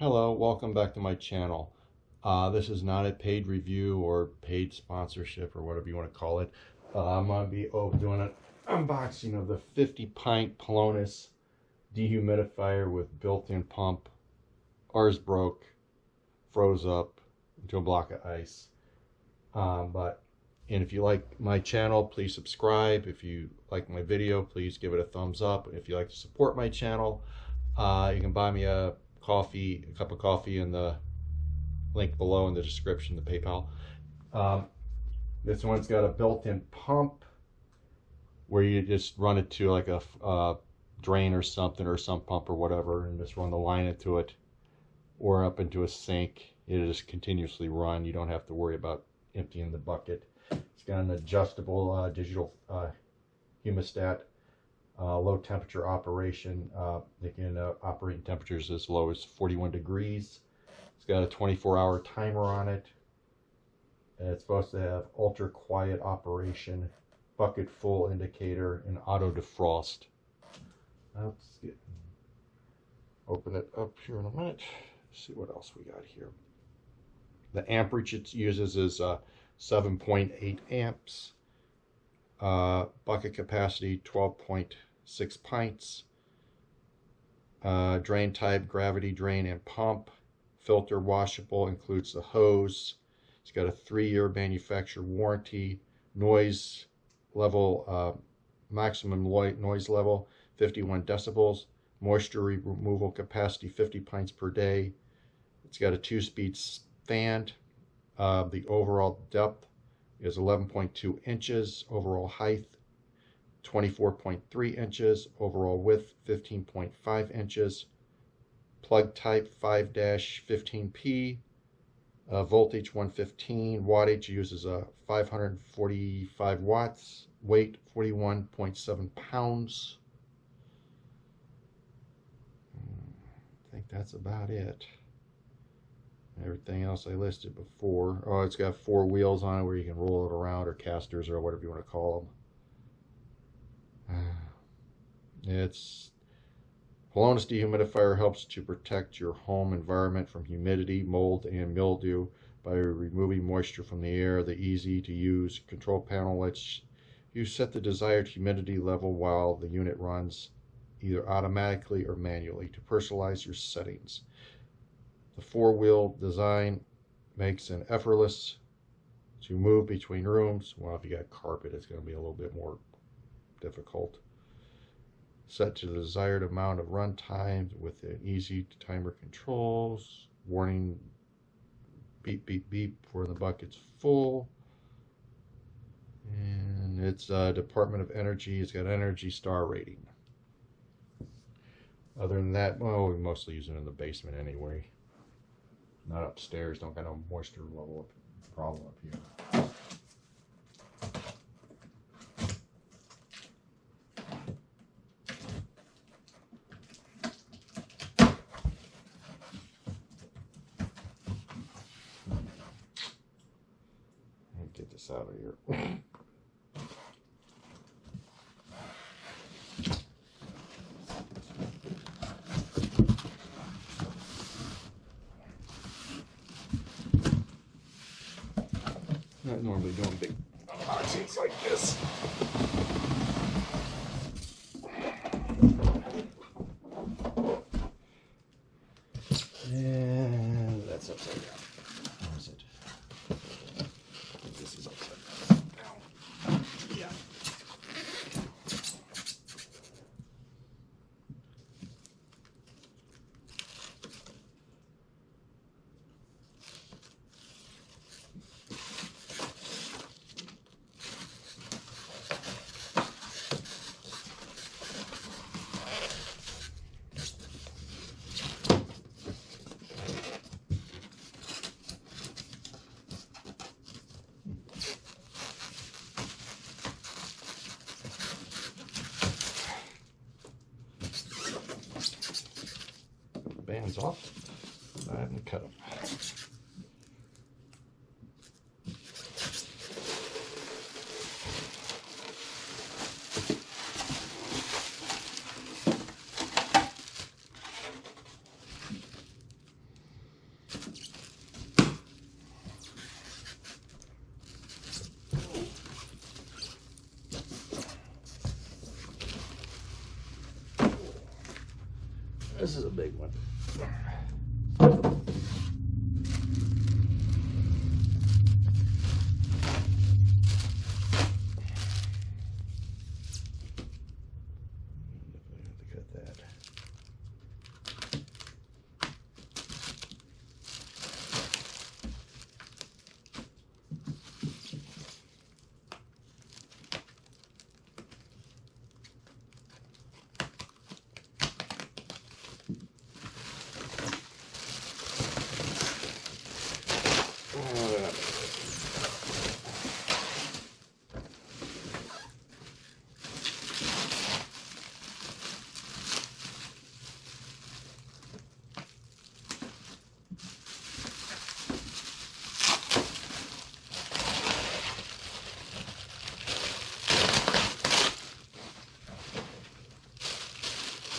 Hello, welcome back to my channel. This is not a paid review or paid sponsorship or whatever you want to call it. I'm going to be doing an unboxing of the 50 pint Pelonis dehumidifier with built-in pump. Ours broke, froze up into a block of ice. And if you like my channel, please subscribe. If you like my video, please give it a thumbs up. If you like to support my channel, you can buy me a cup of coffee in the link below in the description, the PayPal. This one's got a built-in pump where you just run it to like a drain or something, or sump pump or whatever, and just run the line into it or up into a sink. It'll just continuously run. You don't have to worry about emptying the bucket. It's got an adjustable digital hemostat. Low temperature operation. They can operate in temperatures as low as 41 degrees. It's got a 24-hour timer on it. And it's supposed to have ultra quiet operation, bucket full indicator, and auto defrost. Let's open it up here in a minute. See what else we got here. The amperage it uses is 7.8 amps. Bucket capacity 12.6 pints. Drain type, gravity drain and pump. Filter washable, includes the hose. It's got a 3-year manufacturer warranty. Noise level, maximum noise level 51 decibels. Moisture removal capacity 50 pints per day. It's got a 2-speed fan. The overall depth is 11.2 inches, overall height 24.3 inches, overall width 15.5 inches, plug type 5-15P, voltage 115, wattage uses a 545 watts, weight 41.7 pounds. I think that's about it. Everything else I listed before. Oh, it's got 4 wheels on it where you can roll it around, or casters, or whatever you want to call them. It's Pelonis dehumidifier helps to protect your home environment from humidity, mold, and mildew by removing moisture from the air. The easy-to-use control panel lets you set the desired humidity level while the unit runs, either automatically or manually, to personalize your settings. The 4-wheel design makes it effortless to move between rooms. Well, if you got carpet, it's going to be a little bit more difficult. Set to the desired amount of run time with an easy timer controls. Warning, beep, beep, beep, before the bucket's full. And it's Department of Energy. It's got Energy Star rating. Other than that, well, we mostly use it in the basement anyway. Not upstairs. Don't got no moisture level problem up here. Get this out of here. Not normally doing big unboxings like this. And that's upside down. Where is it? This is upside down. Yeah. Bands off. I haven't cut them. This is a big one.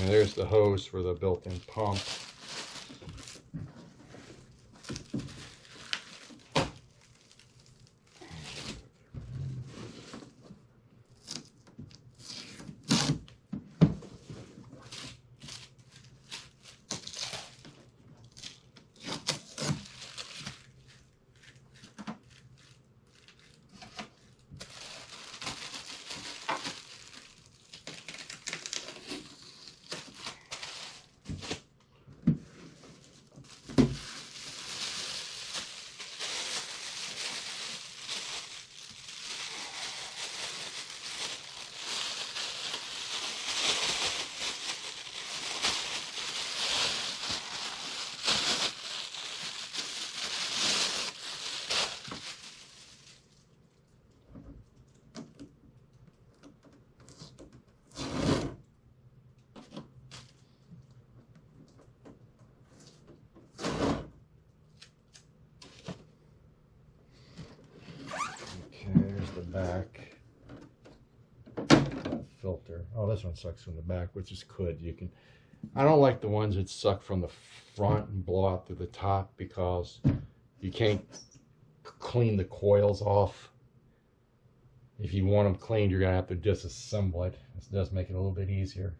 And there's the hose for the built-in pump. Back filter. Oh, this one sucks from the back, which is good. You can. I don't like the ones that suck from the front and blow out through the top because you can't clean the coils off. If you want them cleaned, you're gonna have to disassemble it. This does make it a little bit easier.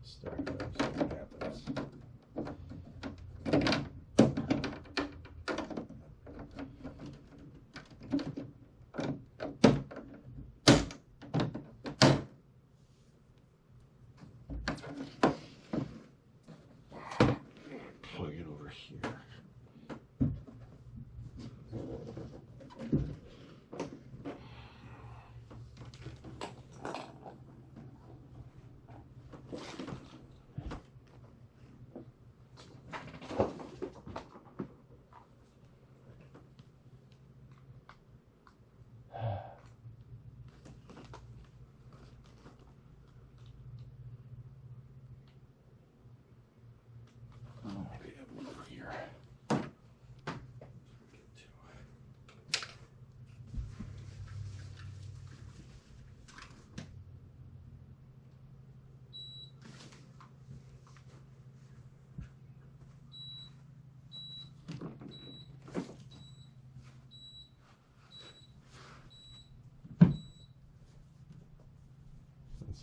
Start those, see what happens. Plug it over here.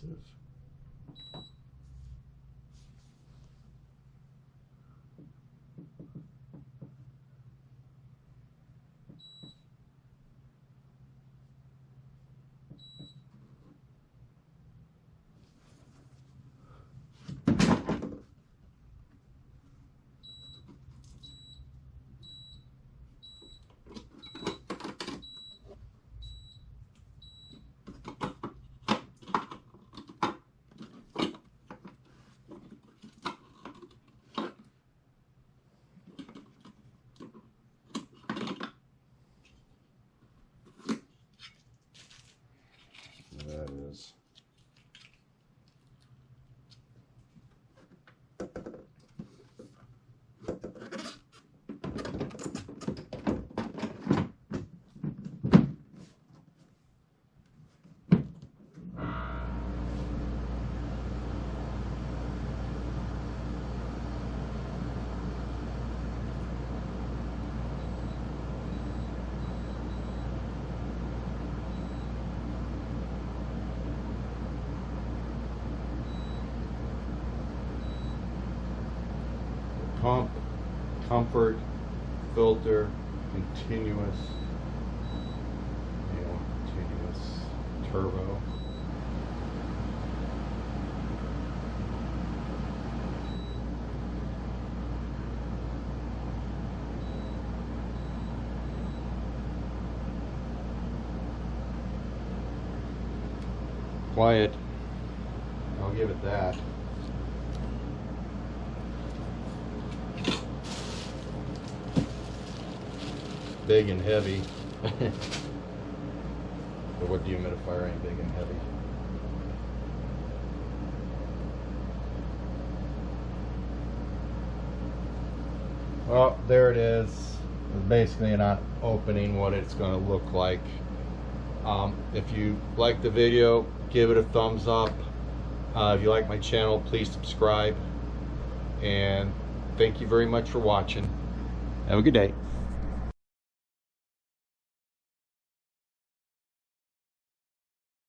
Sensitive. That is. comfort, filter, continuous, turbo. Quiet. I'll give it that. Big and heavy. The wood dehumidifier ain't big and heavy. Well, there it is. It's basically not opening what it's going to look like. If you like the video, give it a thumbs up. If you like my channel, please subscribe. And thank you very much for watching. Have a good day.